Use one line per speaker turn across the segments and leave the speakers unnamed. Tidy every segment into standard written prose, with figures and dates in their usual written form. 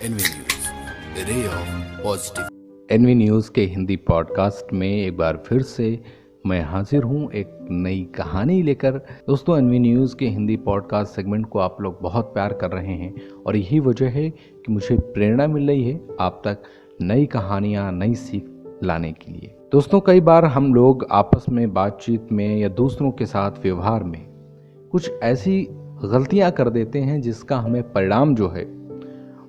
N V news, ray of positive.
NV news के Hindi podcast में एक बार फिर से मैं हाजिर हूँ एक नई कहानी लेकर। दोस्तों, एनवी न्यूज़ के हिंदी पॉडकास्ट सेगमेंट को आप लोग बहुत प्यार कर रहे हैं और यही वजह है कि मुझे प्रेरणा मिल रही है आप तक नई कहानियाँ, नई सीख लाने के लिए। दोस्तों, कई बार हम लोग आपस में बातचीत में या दूसरों के साथ व्यवहार में कुछ ऐसी गलतियाँ कर देते हैं जिसका हमें परिणाम जो है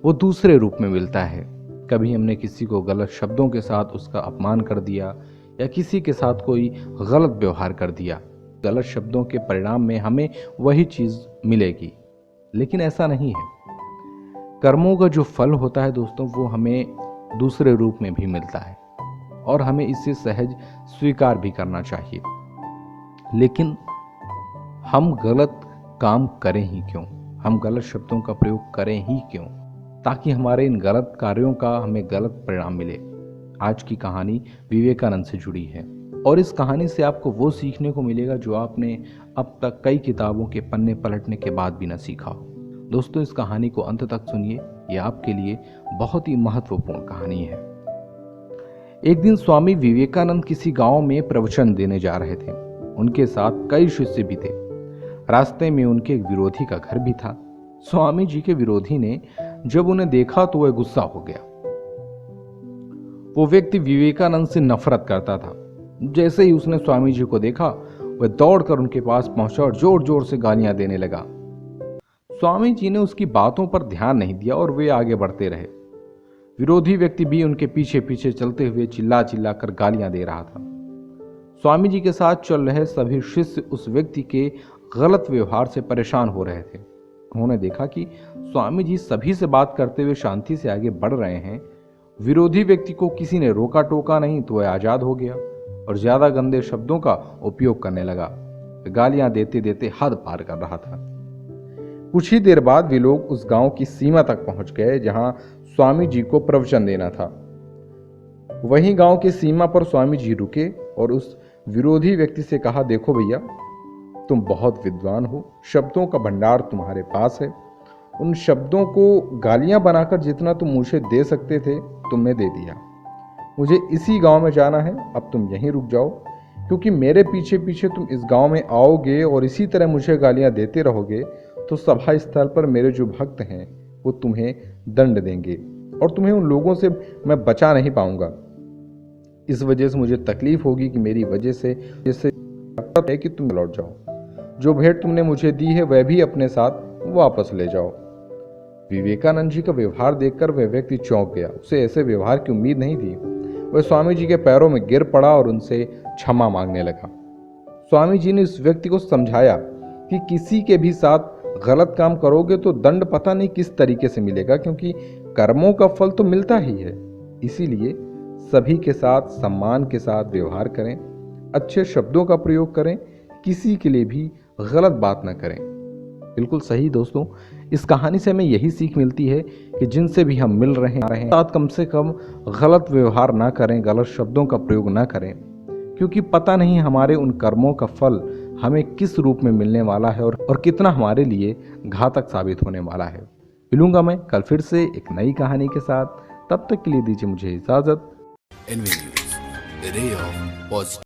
वो दूसरे रूप में मिलता है। कभी हमने किसी को गलत शब्दों के साथ उसका अपमान कर दिया या किसी के साथ कोई गलत व्यवहार कर दिया। गलत शब्दों के परिणाम में हमें वही चीज़ मिलेगी, लेकिन ऐसा नहीं है। कर्मों का जो फल होता है दोस्तों, वो हमें दूसरे रूप में भी मिलता है और हमें इसे सहज स्वीकार भी करना चाहिए। लेकिन हम गलत काम करें ही क्यों, हम गलत शब्दों का प्रयोग करें ही क्यों, ताकि हमारे इन गलत कार्यों का हमें गलत परिणाम मिले। आज की कहानी विवेकानंद से जुड़ी है और इस कहानी से आपको वो सीखने को मिलेगा जो आपने अब तक कई किताबों के पन्ने पलटने के बाद भी न सीखा हो। दोस्तों, इस कहानी को अंत तक सुनिए, ये आपके लिए बहुत ही महत्वपूर्ण कहानी है। एक दिन स्वामी विवेकानंद किसी गांव में प्रवचन देने जा रहे थे। उनके साथ कई शिष्य भी थे। रास्ते में उनके एक विरोधी का घर भी था। स्वामी जी के विरोधी ने जब उन्हें देखा तो वह गुस्सा हो गया। वो व्यक्ति विवेकानंद से नफरत करता था। जैसे ही उसने स्वामी जी को देखा, वह दौड़कर उनके पास पहुंचा और जोर जोर से गालियां देने लगा। स्वामी जी ने उसकी बातों पर ध्यान नहीं दिया और वे आगे बढ़ते रहे। विरोधी व्यक्ति भी उनके पीछे पीछे चलते हुए चिल्ला चिल्ला कर गालियां दे रहा था। स्वामी जी के साथ चल रहे सभी शिष्य उस व्यक्ति के गलत व्यवहार से परेशान हो रहे थे। उन्होंने देखा कि स्वामी जी सभी से बात करते हुए शांति से आगे बढ़ रहे हैं। विरोधी व्यक्ति को किसी ने रोका टोका नहीं तो वह आजाद हो गया और ज्यादा गंदे शब्दों का उपयोग करने लगा। गालियां देते देते हद पार कर रहा था। कुछ ही देर बाद वे लोग उस गांव की सीमा तक पहुंच गए जहां स्वामी जी को प्रवचन देना था। वहीं गांव की सीमा पर स्वामी जी रुके और उस विरोधी व्यक्ति से कहा, देखो भैया, तुम बहुत विद्वान हो, शब्दों का भंडार तुम्हारे पास है। उन शब्दों को गालियां बनाकर जितना तुम मुझे दे सकते थे तुमने दे दिया। मुझे इसी गांव में जाना है, अब तुम यहीं रुक जाओ, क्योंकि मेरे पीछे पीछे तुम इस गांव में आओगे और इसी तरह मुझे गालियां देते रहोगे तो सभा स्थल पर मेरे जो भक्त हैं वो तुम्हें दंड देंगे और तुम्हें उन लोगों से मैं बचा नहीं पाऊंगा। इस वजह से मुझे तकलीफ होगी कि मेरी वजह से जैसे है कि तुम लौट जाओ। जो भेंट तुमने मुझे दी है वह भी अपने साथ वापस ले जाओ। विवेकानंद जी का व्यवहार देखकर वह व्यक्ति चौंक गया। उसे ऐसे व्यवहार की उम्मीद नहीं थी। वह स्वामी जी के पैरों में गिर पड़ा और उनसे क्षमा मांगने लगा। स्वामी जी ने उस व्यक्ति को समझाया कि किसी के भी साथ गलत काम करोगे तो दंड पता नहीं किस तरीके से मिलेगा, क्योंकि कर्मों का फल तो मिलता ही है। इसीलिए सभी के साथ सम्मान के साथ व्यवहार करें, अच्छे शब्दों का प्रयोग करें, किसी के लिए भी गलत बात ना करें। बिल्कुल सही दोस्तों, इस कहानी से हमें यही सीख मिलती है कि जिनसे भी हम मिल रहे हैं साथ कम से कम गलत व्यवहार ना करें, गलत शब्दों का प्रयोग ना करें, क्योंकि पता नहीं हमारे उन कर्मों का फल हमें किस रूप में मिलने वाला है और कितना हमारे लिए घातक साबित होने वाला है। मिलूंगा मैं कल फिर से एक नई कहानी के साथ। तब तक के लिए दीजिए मुझे इजाजत।
NV news, ray of positive.